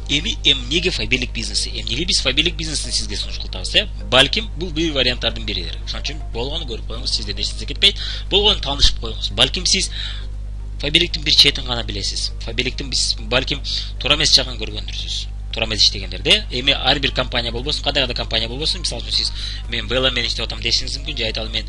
Неге файберлик бизнеси? Неге биз файберлик бизнесин сизге сунуш кылабыз? Балким бул бир варианттардын биридир. Ошон үчүн болгону көрүп коюңуз, сизден эч нерсе кетпейт. Болгону таанышып коюңуз. Балким сиз файберликтин бир четин гана билесиз. Файберликтин биз балким туура эмес жагын көргөндүрсүз. Туура эмес иштегендерде. Эми ар бир компания болбосун, кандай компания болбосун, мисалы үчүн сиз мен Vela менен иштеп атам дешиңиз мүмкүн, же айталы мен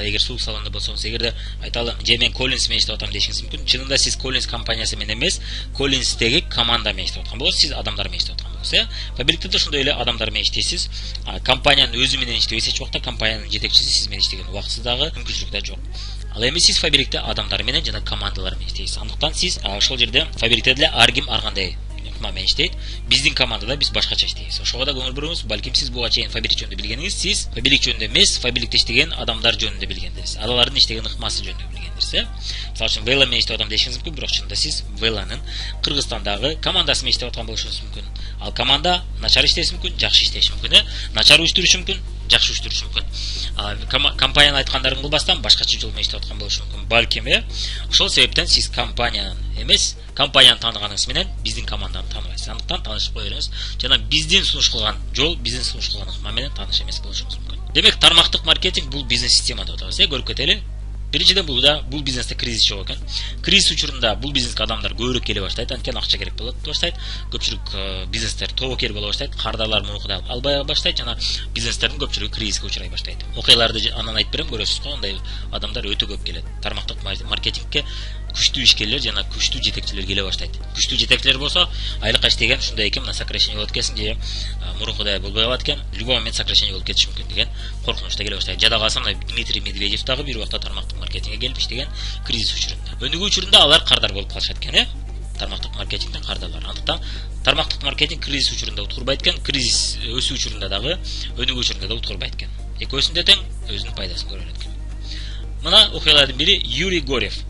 эгер суук салонунда болсоңуз, эгерде айталы же мен Collins менен иштеп атам дешиңиз мүмкүн. Чынында сиз Collins компаниясы менен эмес, Collins'теги команда менен иштеп аткан болосуз, сиз адамдар менен иштеп аткан болосуз. Файберликте да ошондой эле адамдар менен иштейсиз. Компаниянын өзү менен иштебейсиз, эч убакта компаниянын жетекчиси сиз менен иштеген убактысы дагы мүмкүнчүлүк да жок. Ал эми сиз файберликте адамдар менен жана командалар менен иштейсиз. Андыктан сиз ошол жерде файберликте деле ар ким ар кандай менен иштейт. Биздин командада биз башкача иштейбиз. Ошого да көңүл бурууңуз. Балким сиз буга чейин файберлик жөнүндө билгениңиз, сиз файберлик жөнүндө эмес, файберликте иштеген адамдар жөнүндө билгендирсиз. Алардын иштеген ыкмасы жөнүндө билгендирсиз. Мисалы үчүн Vela менен иштеп атам дешиңиз мүмкүн, бирок чынында сиз Vela'нын Кыргызстандагы командасы менен иштеп аткан болушуңуз мүмкүн. Ал команда начар иштеши мүмкүн, жакшы иштеши мүмкүн, начар уюштурушу мүмкүн, жакшы уюштурушу мүмкүн. Компаниянын айткандарын кылбастан башкача жол менен иштеп аткан болушу мүмкүн. Балким ошол себептен сиз компаниянын эмес, компанияны тааныганыңыз менен биздин команданы тааныбайсыз. Андыктан таанышып кое бериңиз. Жана биздин сунуш кылган жол, биздин сунуш кылган ыкма менен тааныш эмес болушуңуз мүмкүн. Демек, тармактык маркетинг бул бизнес система деп атабыз. Көрүп кетели. Биринчиден бул бизнесте кризис жок экен. Кризис учурунда бул бизнеске адамдар көбүрөөк келе баштайт, анткени акча керек болот баштайт. Көпчүлүк бизнестер тобокер боло баштайт, кардалар муукудай албай баштайт жана бизнестердин көпчүлүгү кризиске учурай баштайт. Окуяларды анан айтып берем, көрөсүз го, андай адамдар өтө көп келет. Тармактык маркетингке күчтүү ишкерлер жана күчтүү жетекчилер келе баштайт. Күчтүү жетекчилер болсо, айлыкка иштеген ушундай экен, мына сокращение болот экенсиң, же мурункудай болбой калат экен, любой момент сокращение болуп кетиши мүмкүн деген коркунучта келе баштайт. Жада калса, мына Дмитрий Медведев дагы бир убакта тармактык маркетингге келип иштеген кризис учурунда. Өнүгүү учурунда алар кардар болуп калышат экен, тармактык маркетингдин кардарлары. Андыктан тармактык маркетинг кризис учурунда уткурбайт экен, кризис өсүү учурунда дагы, өнүгүү учурунда да уткурбайт экен. Экөөсүндө тең өзүнүн пайдасын көрө берет экен. Мына окуялардын бири Юрий Горев.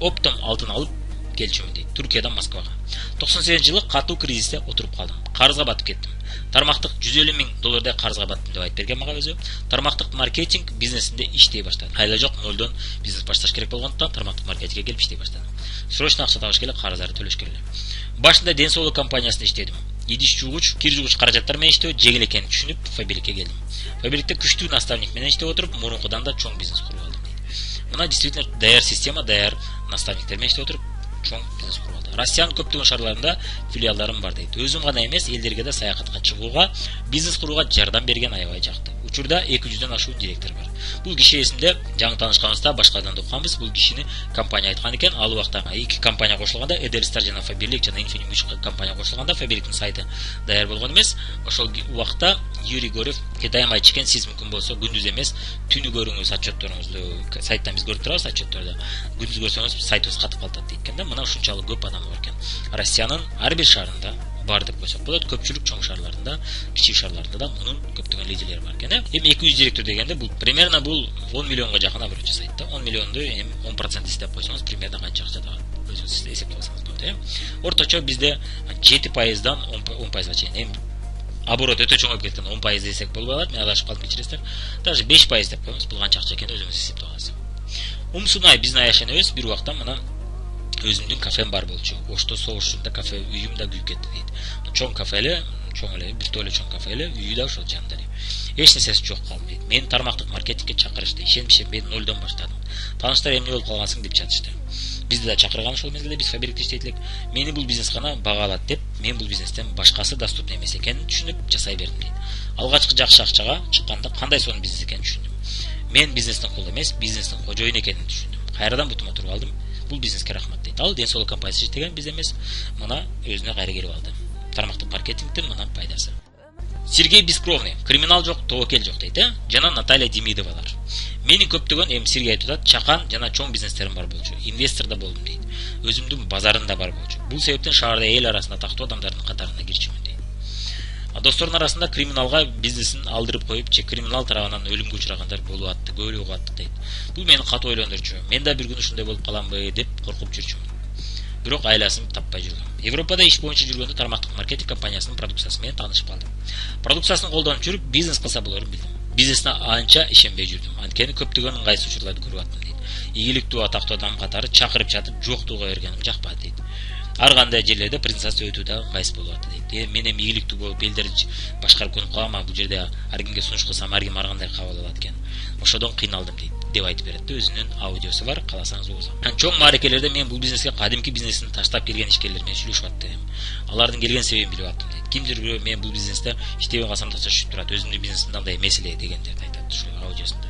Оптом алтын алып келчүмүн дейт. Түркиядан Москвага. 98-жылы катуу кризисте отуруп калдым. Карызга батып кеттим. Тармактык 150 миң доллардай карызга баттым деп айтып берген мага өзү. Тармактык маркетинг бизнесинде иштей баштадым. Кайла жок, нолдон бизнес башташ керек болгондуктан тармактык маркетингге келип иштей баштадым. Срочно акча табыш керек, карыздарды төлөш керек. Башында ден соолук компаниясында иштедим. Идиш жуугуч, кир жуугуч каражаттар менен иштөө жеңил экенин түшүнүп, файберликке келдим. Файберликте күчтүү наставник менен иштеп отуруп, мурункудан да чоң бизнес куруп алдым дейт. Мына действительно даяр система, даяр наставниктер менен иштеп отуруп, чоң бизнес куруп алды. Россиянын көптөгөн шаарларында филиалдарым бар дейт. Өзүм гана эмес, элдерге да саякатка чыгууга, бизнес курууга жардам берген аябай жакты. Учурда 200дөн ашуун директор бар. Бул киши эсимде, жаңы таанышканыбызда башкадан да укканбыз. Бул кишини компания айткан экен. Ал убакта эки компания кошулганда, Эдельстар жана Файберлик жана Инфинимуч компания кошулганда, Файберликтин сайты даяр болгон эмес. Ошол убакта Юрий Горев дайым айтчу экен, сиз мүмкүн болсо күндүз эмес, түнү көрүңүз отчетторуңузду. Сайттан биз көрүп турабыз отчетторду. Күндүз көрсөңүз сайтыбыз катып калат дейт экен да. Мына ушунчалык көп адам бар экен. Россиянын ар бир шаарында бар деп койсок болот. Көпчүлүк чоң шаарларында, кичик шаарларда да мунун көптөгөн лидерлери бар экен. Эми 200 директор дегенде бул примерно бул 10 миллионго жакын оборот жасайт да. 10 миллионду эми 10% эстеп койсоңуз, примерно канча акча да өзүңүз эсептеп алсаңыз болот. Орточо бизде 7%дан 10%га чейин. Эми оборот өтө чоң болуп кеткен, 10% десек болбой калат. Мен адашып калдым, кечиресиздер. Даже 5% деп коюңуз, бул канча акча экенин өзүңүз эсептеп аласыз. Умсунай биздин аяшенебиз бир убакта мына өзүмдүн кафем бар болчу. Ошто соғушунда кафе үйүм да күйүп кетти дейт. Чоң кафе эле, чоң эле, бир толе чоң кафе эле, үйү да ошол жанында дейт. Эч нерсеси жок калды дейт. Мен тармактык маркетингге чакырышты. Ишенбей нолдон баштадым. Тааныштар эмне болуп калгансың деп жатышты. Бизди да чакырган ошол мезгилде, биз фабрикте иштейт элек. Мени бул бизнес гана багалат деп, мен бул бизнестен башкасы доступный эмес экенин түшүнүп жасай бердим дейт. Алгачкы жакшы акчага чыкканда кандай сонун бизнес экенин түшүндүм. Мен бизнестин кулу эмес, бизнестин кожоюну экенин түшүндүм. Кайрадан бутума туруп алдым. Бул бизнеске рахмат дейт. Ал ден соолук компаниясы иштеген, биз эмес. Мына өзүнө кайра келип алды. Тармактык маркетингдин мына пайдасы. Сергей Бескровный, криминал жок, тобокел жок дейт, жана Наталья Демидовалар. Менин көптөгөн эми Сергей айтат, чакан жана чоң бизнестерим бар болчу. Инвестор да болдум дейт. Өзүмдүн базарым да бар болчу. Бул себептен шаарда эл арасында тактуу адамдардын катарына кирчүмүн дейт. Достордун арасында криминалга бизнесин алдырып коюп, же криминал тарабынан өлүмгө учрагандар болуп атты, көбүрөөк атты дейт. Бул мени катуу ойлондурчу. Мен да бир күн ушундай болуп каламбы деп коркуп жүрчүмүн. Бирок айласын таппай жүргөм. Европада иш боюнча жүргөндө тармактык маркетинг компаниясынын продукциясы менен таанышып калдым. Продукциясын колдонуп жүрүп, бизнес кылса болорун билдим. Бизнесине анча ишенбей жүрдүм. Анткени көптөгөн ыңгайсыз учурларды көрүп аттым дейт. Ийгиликтүү атактуу адам катары чакырып жатып, жоктууга бергеним жакпады дейт. ар кандай жерлерде презентация өтүү да ыңгайсыз болуп атты дейт. Мен эми ийгиликтүү болуп элдерди башкарып көнүп калам, бул жерде ар кимге сунуш кылсам ар ким ар кандай кабыл алат экен. Ошодон кыйналдым дейт деп айтып берет да, өзүнүн аудиосу бар, кааласаңыз угузам. Чоң мааракелерде мен бул бизнеске кадимки бизнесин таштап келген ишкерлер менен сүйлөшүп аттым. Алардын келген себебин билип аттым дейт. Кимдир бирөө мен бул бизнесте иштебей калсам да түшүп турат, өзүмдүн бизнесимде андай меселе дегендерди айтат ушул аудиосунда.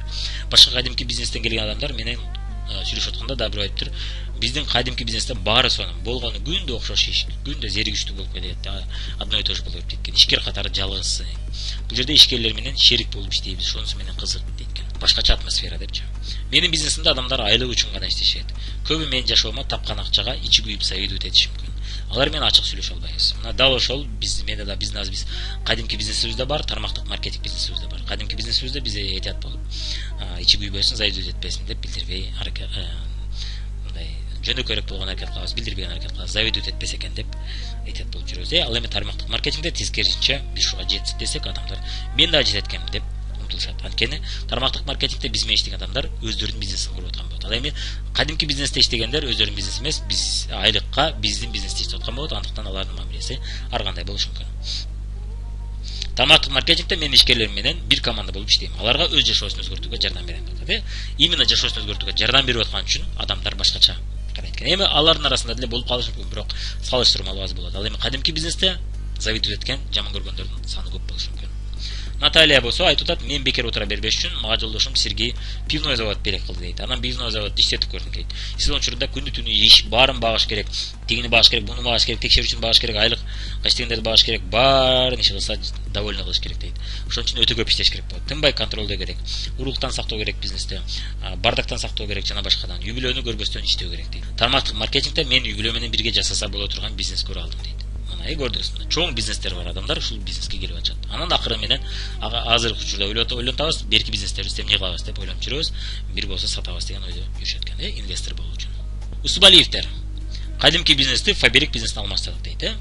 Башка кадимки бизнестен келген адамдар менен сүйлөшүп атканда да бирөө айтыптыр, биздин кадимки бизнесте баары сонун болгону күндө окшош иш, күндө зеригиштүү болуп кетет, одно и то же болуп кеткен. Ишкер катары жалгыз. Бул жерде ишкерлер менен шерик болуп иштейбиз, шонусу менен кызык дейт. Башкача атмосфера депчи. Менин бизнесимде адамдар айлык үчүн гана иштешет. Көбү менин жашоомо тапкан акчага ичи күйүп завидовать этиши мүмкүн. Алар менен ачык сүйлөшө албайбыз. Мына дал ошол менде да биз кадимки бизнесибизде бар, тармактык маркетинг бизнесибизде бар. Кадимки бизнесибизде биз этият болуп, ичи күйбөсүн, завидовать этпесин деп билдирбей мындай жөнөкөйрөөк болгон аракет кылабыз, билдирбеген аракет кылабыз, завидовать этпесе экен деп этият болуп жүрөбүз. Ал эми тармактык маркетингде тескерисинче биз ушуга жетсек десек, адамдар мен да жетет экенмин деп умтулушат. Анткени тармактык маркетингде биз менен иштеген адамдар өздөрүнүн бизнесин куруп аткан болот. Ал эми кадимки бизнесте иштегендер өздөрүнүн бизнеси эмес, биз айлыкка биздин бизнесте иштеп аткан болот. Андыктан алардын мамилеси ар кандай болушу мүмкүн. Тармактык маркетингде мен ишкерлерим менен бир команда болуп иштейм. Аларга өз жашоосун өзгөртүүгө жардам берем деп. Именно жашоосун өзгөртүүгө жардам берип аткан үчүн адамдар башкача карайт экен. Эми алардын арасында деле болуп калышы мүмкүн, бирок салыштырмалуу аз болот. Ал эми кадимки бизнесте завидовать эткен, жаман көргөндөрдүн саны көп болушу мүмкүн. Наталья болсо айтып атат, мен бекер отура бербеш үчүн мага жолдошум Сергей пивной завод берек кылды дейт. Анан пивной заводду иштетип көрдүм дейт. Сезон учурда күндү түнү иш, баарын багыш керек, тигини багыш керек, буну багыш керек, текшерүүчүн багыш керек, айлык иштегендерди багыш керек, баарын иш кылса довольно кылыш керек дейт. Ошон үчүн өтө көп иштеш керек болот. Тынбай контролдоо керек, уруктан сактоо керек бизнесте, бардактан сактоо керек жана башкадан, юбилөөнү көрбөстөн иштөө керек дейт. Тармактык маркетингде мен юбилөө менен бирге жасаса боло турган бизнес көрө алдым дейт. Көрдүңүзбү? Чоң бизнестер бар адамдар ушул бизнеске келип атышат. Анан акыры менен азыркы учурда ойлонтабыз, берки бизнестерди истеп эмне кылабыз деп ойлонуп жүрөбүз. Бир болсо сатабыз деген ойдо жүрүшөт экен, инвестор болуу үчүн. Усубалиевдер кадимки бизнести фабрик бизнесине алмаштырдык дейт.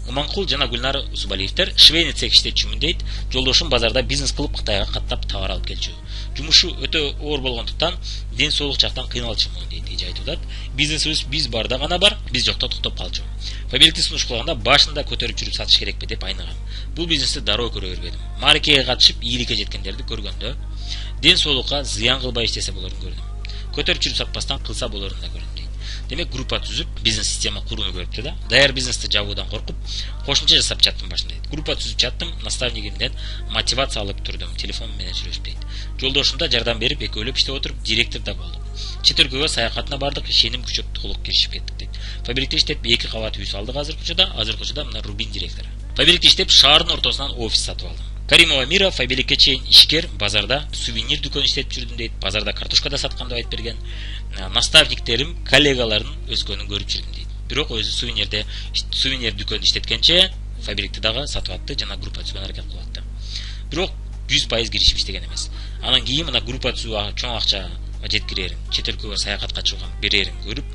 Иманкул жана Гүлнар Усубалиевдер швейный цех иштетчүмүн дейт. Жолдошум базарда бизнес кылып Кытайга каттап товар алып келчү. Жумушу өтө оор болгондуктан ден соолук жактан кыйналчумун дейт. Эже айтып атат. Бизнесибиз биз барда гана бар, биз жокто токтоп калчу. Фабрикти сунуш кылганда башында көтөрүп жүрүп сатыш керекпи деп айныгам. Бул бизнести дароо көрө бербедим. Мааракеге катышып ийгиликке жеткендерди көргөндө ден соолукка зыян кылбай иштесе болорун көрдүм. Көтөрүп жүрүп сатпастан кылса болорун да көрдүм дейт. Демек группа түзүп бизнес система курууну көрүптү да. Даяр бизнести жабуудан коркуп кошумча жасап чаттым башында дейт. Группа түзүп чаттым, наставнигимден мотивация алып турдум, телефон менен сүйлөшүп дейт. Жолдошум да жардам берип, экөөлөп иштеп отуруп, директор да болдук. Чет өлкөгө саякатына бардык, ишеним күчөп толук киришип кеттик дейт. Фабрикте иштеп 2 кабат үй салдык азыркычада мына Рубин директору. Фабрикте иштеп шаардын ортосунан офис сатып алдым. Каримова Мира фабрикке чейин ишкер, базарда сувенир дүкөн иштетип жүрдүм дейт. Базарда картошка да саткан деп айтып берген. Наставниктерим, коллегаларын өскөнүн көрүп жүрдүм дейт. Бирок өзү сувенир дүкөн иштеткенче фабрикти дагы сатып атты жана группа түзгөн аракет кылып атты. Бирок 100% киришип иштеген эмес. Анан кийин мына группа түзүү чоң акча жеткирерин, чет өлкөгө саякатка чыгууга берерин көрүп,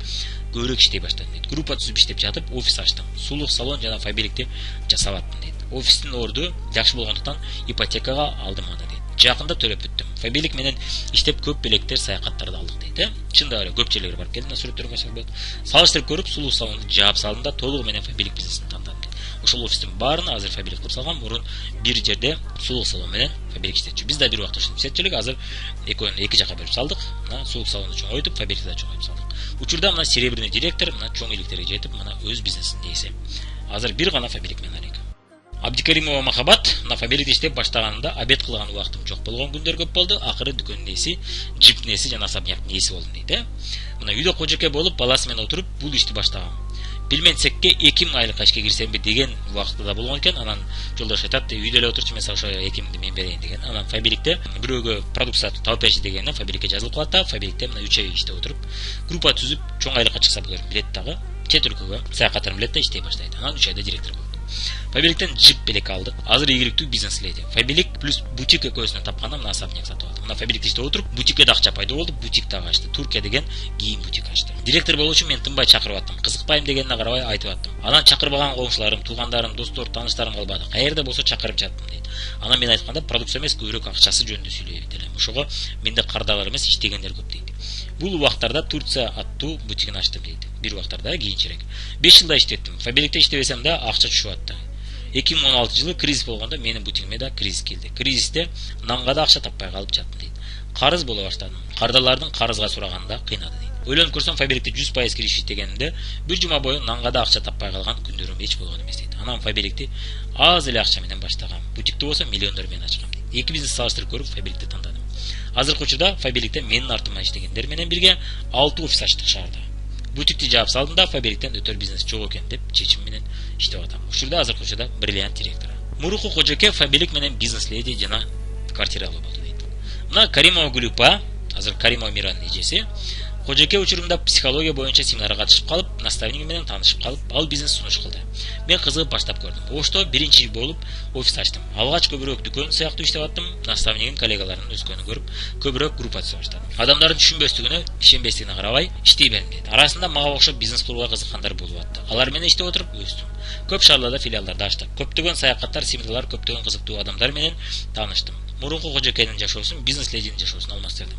көбүрөөк иштей баштадым дейт. Группа түзүп иштеп жатып, офис ачтым. Сулук салон жана фабрикти жасап аттым дейт. Офистин орду жакшы болгондуктан ипотекага алдым аны дейт. Жакында төлөп бүттүм. Фабрик менен иштеп көп белектер саякаттарды алдык дейт. Чында эле көп жерлерге барып келдим, сүрөттөргө карасак болот. Салыштырып көрүп, сулук салонду жаап салдым да толугу менен фабрик бизнесин тандадым. Ошол офистин баарына азыр фабрик кылып салган, мурун бир жерде сулук салон менен фабрик иштетчү. Биз да бир убакта ушинтип иштетчү элек, азыр экөөнү 2 жака бөлүп салдык. Мына сулук салонду чоңойтуп, фабрикти да чоңойтуп салдык. Учурда мына серебряный директор, мына чоң иликтерге жетип, мына өз бизнесинин ээси. Азыр бир гана фабрик менен алек. Абдикаримова Махабат на фабрикте иштеп баштаганымда обед кылган убактым жок болгон күндөр көп болду. Акыры дүкөндүн ээси, джиптин ээси жана особняктын ээси болдум дейт. Мына үйдө кожоке болуп, баласы менен отуруп бул ишти баштагам. Билмен цекке 2000 айлыкка ишке кирсемби деген убакытта да болгон экен. Анан жолдош айтат, үйдө эле отурчу, мен ошо 2000ди мен берейин деген. Анан фабрикте бирөөгө продукция тауып бериши дегенде фабрикке жазылып калат да, фабрикте мына 3 ай иштеп отуруп, группа түзүп, чоң айлыкка чыкса болор билет дагы. Чет өлкөгө саякаттарын билет да иштей баштайт. Анан 3 айда директор болду. Фабриктен джип белек алдык. Азыр ийгиликтүү бизнес леди. Фабрик плюс бутик экөөсүнөн тапканда мына особняк сатып алдым. Мына фабрикте иштеп отуруп, бутикке да акча пайда болду, бутик дагы ачты. Туркия деген кийим бутик ачты. Директор болуу үчүн мен тынбай чакырып аттым. Кызыкпайм дегенине карабай айтып аттым. Анан чакырбаган коңшуларым, туугандарым, достор, тааныштарым калбады. Каерде болсо чакырып жаттым дейт. Анан мен айтканда продукция эмес, көбүрөөк акчасы жөнүндө сүйлөй элем. Ошого менде кардагылар эмес, иштегендер көп дейт. Бул убактарда Турция аттуу бутигин ачтым дейт. Бир убактарда кийинчерээк. 5 жылда иштеттим. Фабрикте иштебесем да акча түшүп атты. 2016 жылы кризис болгондо менин бутигиме да кризис келди. Кризисте нанга да акча таппай калып жаттым дейт. Карыз боло баштадым. Кардарлардын карызга сураганында кыйнады дейт. Ойлонуп көрсөм фабрикте 100% кириш иштегенимде бир жума бою нанга да акча таппай калган күндөрүм эч болгон эмес дейт. Анан фабрикти аз эле акча менен баштагам. Бутикти болсо миллиондор менен ачкам дейт. Эки бизнес салыштырып көрүп фабрикти тандадым. Азыркы учурда фабрикте менин артыма иштегендер менен бирге 6 офис ачтык шаарда. Бутикти жаап салдым да фабриктен өтөр бизнес жок экен деп чечим менен иштеп атам. Ушурда азыркы учурда бриллиант директору. Мурунку кожоке фабрик менен бизнес леди жана квартира алуу болду дейт. Мына Каримова Гүлүпа, азыр Каримова Миранын эжеси, кожоке учурунда психология боюнча семинарга катышып калып, наставник менен таанышып калып, ал бизнес сунуш кылды. Мен кызыгып баштап көрдүм. Ошто биринчи болуп офис ачтым. Алгач көбүрөөк дүкөн сыяктуу иштеп аттым. Наставнигим коллегаларынын өскөнүн көрүп, көбүрөөк группа түзө баштадым. Адамдардын түшүнбөстүгүнө, ишенбестигине карабай иштей бердим дейт. Арасында мага окшоп бизнес курууга кызыккандар болуп атты. Алар менен иштеп отуруп өстүм. Көп шаарларда филиалдарды ачтык. Көптөгөн саякаттар, семинарлар, көптөгөн кызыктуу адамдар менен тааныштым. Мурунку кожокенин жашоосун бизнес лединин жашоосуна алмаштырдым.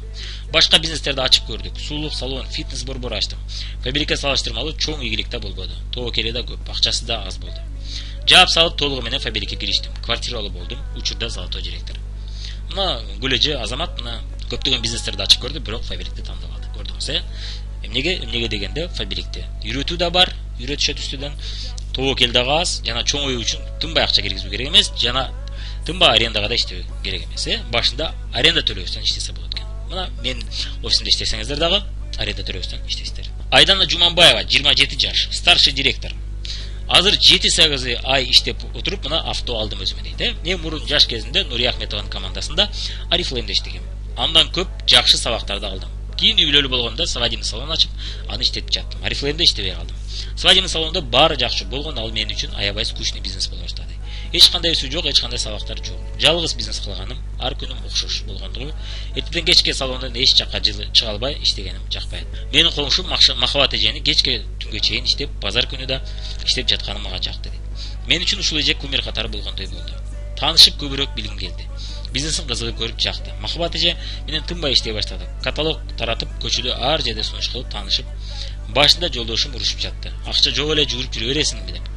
Башка бизнестерди ачып көрдүк. Суулук салон, фитнес борбор ачтым. Фабрика салыштырмалуу чоң ийгилик да болбоду. Тоокели да көп, акчасы да аз болду. Жаап салып толугу менен фабрикке кириштим. Квартира алып болдум. Учурда золотой директор. Мына Гүлөжө Азамат мына көптөгөн бизнестерди ачып көрдү, бирок фабрикти тандап алды. Көрдүңүз, Эмнеге дегенде фабрикте үйрөтүү да бар, үйрөтүшөт үстүдөн. Тоокел дагы аз, жана чоң үй үчүн тынбай акча киргизүү керек эмес, жана тынбай арендага да иштөө керек эмес, Башында аренда төлөбөстөн иштесе болот экен. Мына мен офисимде иштесеңиздер дагы аренда төлөбөстөн иштейсиздер. Айдана Жуманбаева, 27 жаш, старший директор. Азыр 7-8 ай иштеп отуруп, мына авто алдым өзүмө дейт. Мен мурун жаш кезимде Нурия Ахметованын командасында Арифлеймде иштегем. Андан көп жакшы сабактарды алдым. Кийин үйлөлүү болгондо свадебный салон ачып, аны иштетип жаттым. Арифлеймде иштебей калдым. Свадебный салондо баары жакшы болгон, ал мен үчүн аябай скучный бизнес боло баштады. Эч кандай өсүү жок, эч кандай сабактар жок. Жалгыз бизнес кылганым, ар күнүм окшош болгондугу, эртеден кечке салондон эч жакка чыга албай иштегеним жакпайт. Менин коңшум Махабат эжени кечке түнгө чейин иштеп, базар күнү да иштеп жатканы мага жакты дейт. Мен үчүн ушул эже кумир катары болгондой болду. Таанышып көбүрөөк билгим келди. Бизнесин кызыгып көрүп жакты. Махабат эже менен тынбай иштей баштадык. Каталог таратып, көчөдө ар жерде сунуш кылып таанышып, башында жолдошум урушуп жатты. Акча жок эле жүрүп жүрө бересиңби деп.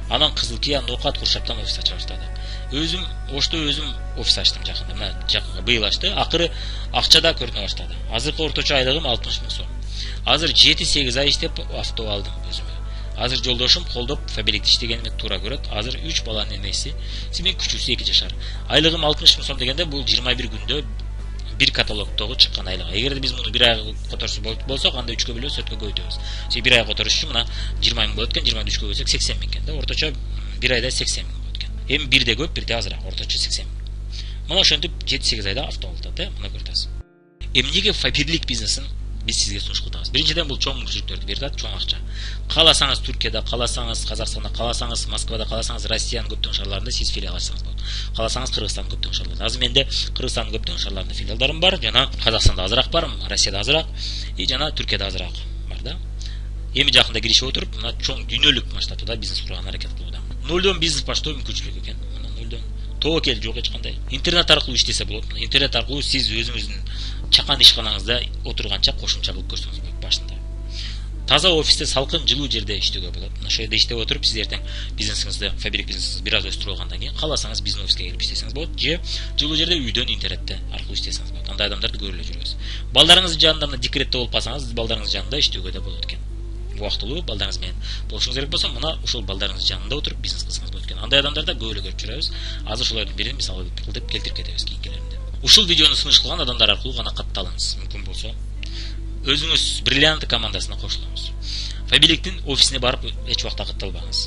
Анан Кызыл Кия Ноокат куршаптан офис ача баштады. Өзүм офис ачтым жакында. Мына жакынга быйыл ачты. Акыры акча да көрүнө баштады. Азыркы орточо айлыгым 60 000 сом. Азыр 7-8 ай иштеп авто алдым өзүмө. Азыр жолдошум колдоп фабрикте иштегениме туура көрөт. Азыр 3 баланын энеси, мен күчүүсү 2 жашар. Айлыгым 60 000 сом дегенде бул 21 күндө бир каталогдогу чыккан айлык. Эгерде биз муну бир ай которсу болсок, анда 3кө бөлөп 4кө көбөйтөбүз. Бир ай которуш үчүн мына 20 000 болот экен, 23 көбөйтсөк 80 000 экен да. Орточо бир айда 80 000 болот экен. Эми бирде көп, бирде азыраак, орточо 80 000. Мына ошентип 7-8 айда авто алды, мына көрөсүз. Эмнеге фабрик бизнесин биз сизге сунуш кылабыз? Биринчиден бул чоң мүмкүнчүлүктөрдү берет, чоң акча. Кааласаңыз Түркияда, кааласаңыз Казакстанда, кааласаңыз Москвада, кааласаңыз Россиянын көптөгөн шаарларында сиз филиал ачсаңыз болот. Кааласаңыз Кыргызстандын көптөгөн шаарларында. Азыр менде Кыргызстандын көптөгөн шаарларында филиалдарым бар, жана Казакстанда азыраак бар, Россияда азыраак, жана Түркияда азыраак бар да. Эми жакында киришип отуруп, мына чоң дүйнөлүк масштабта бизнес курганга аракет кылууда. Нөлдөн бизнес баштоо мүмкүнчүлүк экен. Мына нөлдөн тоокел жок эч кандай. Интернет аркылуу иштесе болот. Интернет аркылуу сиз өзүңүздүн чакан ишканаңызда отурганча кошумча кылып көрсөңүз болот башында. Таза офисте, салкын, жылуу жерде иштөөгө болот. Мына ошол жерде иштеп отуруп, сиз эртең бизнесиңизди, фабрик бизнесиңизди бир аз өстүрүп алгандан кийин кааласаңыз биздин офиске келип иштесеңиз болот, же жылуу жерде үйдөн интернетте аркылуу иштесеңиз болот. Андай адамдарды көрүп эле жүрөбүз. Балдарыңыздын жанында декретте болуп калсаңыз, балдарыңыздын жанында иштөөгө да болот экен. Убактылуу балдарыңыз менен болушуңуз керек болсо, мына ушул балдарыңыздын жанында отуруп бизнес кылсаңыз болот экен. Андай адамдарда көп эле көрүп жүрөбүз. Азыр ошолордун бирин мисал кылып келтирип кетебиз кийинкилеринде. Ушул видеону сунуш кылган адамдар аркылуу гана катталыңыз. Мүмкүн болсо, өзүңүз бриллиант командасына кошулуңуз. Фабриктин офисине барып эч убакта катталбаңыз.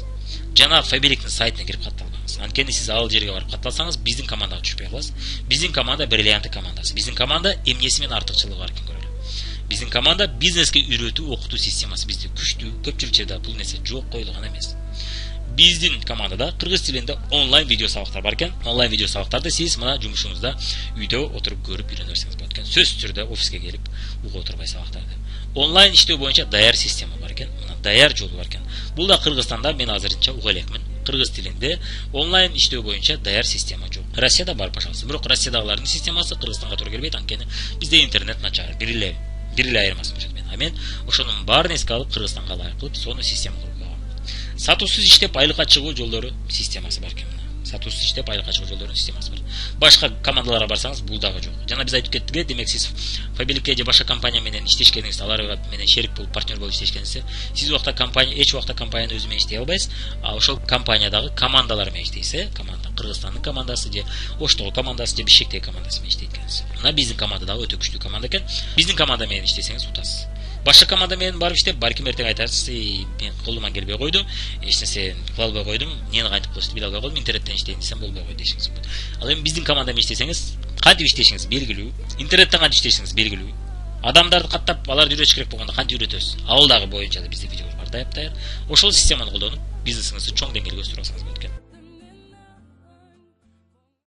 Жана фабриктин сайтына кирип катталбаңыз. Анткени сиз ал жерге барып катталсаңыз, биздин командага түшпөй каласыз. Биздин команда бриллиант командасы. Биздин команда эмнеси менен артыкчылыгы бар экен көрөлү. Биздин команда бизнеске үйрөтүү, окутуу системасы бизде күчтүү. Көпчүлүк жерде бул нерсе жок коюлган эмес. Биздин командада кыргыз тилинде онлайн видео сабактар бар экен. Онлайн видео сабактарды сиз мына жумушуңузда үйдө отуруп көрүп үйрөнө берсеңиз болот экен. Сөзсүз түрдө офиске келип угуп отурбай сабактарды. Онлайн иштөө боюнча даяр система бар экен. Мына даяр жолу бар экен. Бул да Кыргызстанда мен азырынча уга элекмин. Кыргыз тилинде онлайн иштөө боюнча даяр система жок. Россияда бар, пожалуйста. Бирок Россиядагылардын системасы Кыргызстанга туура келбейт, анткени бизде интернет начар. Бир бир эле айырмасы болушат менен. Мен ошонун баарын эске алып Кыргызстанга ылайык кылып сону система куруп койгом. Сатуусуз иштеп айлыкка чыгуу жолдору системасы бар экен. Сатуусуз иштеп айлыкка чыгуу жолдорунун системасы бар. Башка командаларга барсаңыз бул дагы жок. Жана биз айтып кеттик, демек сиз Фабиликке же башка компания менен иштешкениңизде, алар менен шерик болуп, партнер болуп иштешкениңизде, сиз убакта компания эч убакта компаниянын өзү менен иштей албайсыз. Ошол компаниядагы командалар менен иштейсиз, команда Кыргызстандын командасы же Оштогу командасы же Бишкектеги командасы менен иштейт экенсиз. Мына биздин команда дагы өтө күчтүү команда экен. Биздин команда менен иштесеңиз утасыз. Башка команда менен барып иштеп, балким эртең айтасыз, мен колуман келбей койду, эч нерсе кыла албай койдум, эмнени кантип кылышты биле албай койдум, интернеттен иштейин десем болбой койду дешиңиз мүмкүн. Ал эми биздин команда менен иштесеңиз, кантип иштешиңиз белгилүү, интернеттен кантип иштешиңиз белгилүү. Адамдарды каттап, аларды үйрөтүш керек болгондо кантип үйрөтөсүз? Ал дагы боюнча да бизде видеолор бар, даяр. Ошол системаны колдонуп, бизнесиңизди чоң деңгээлге өстүрө алсаңыз болот экен.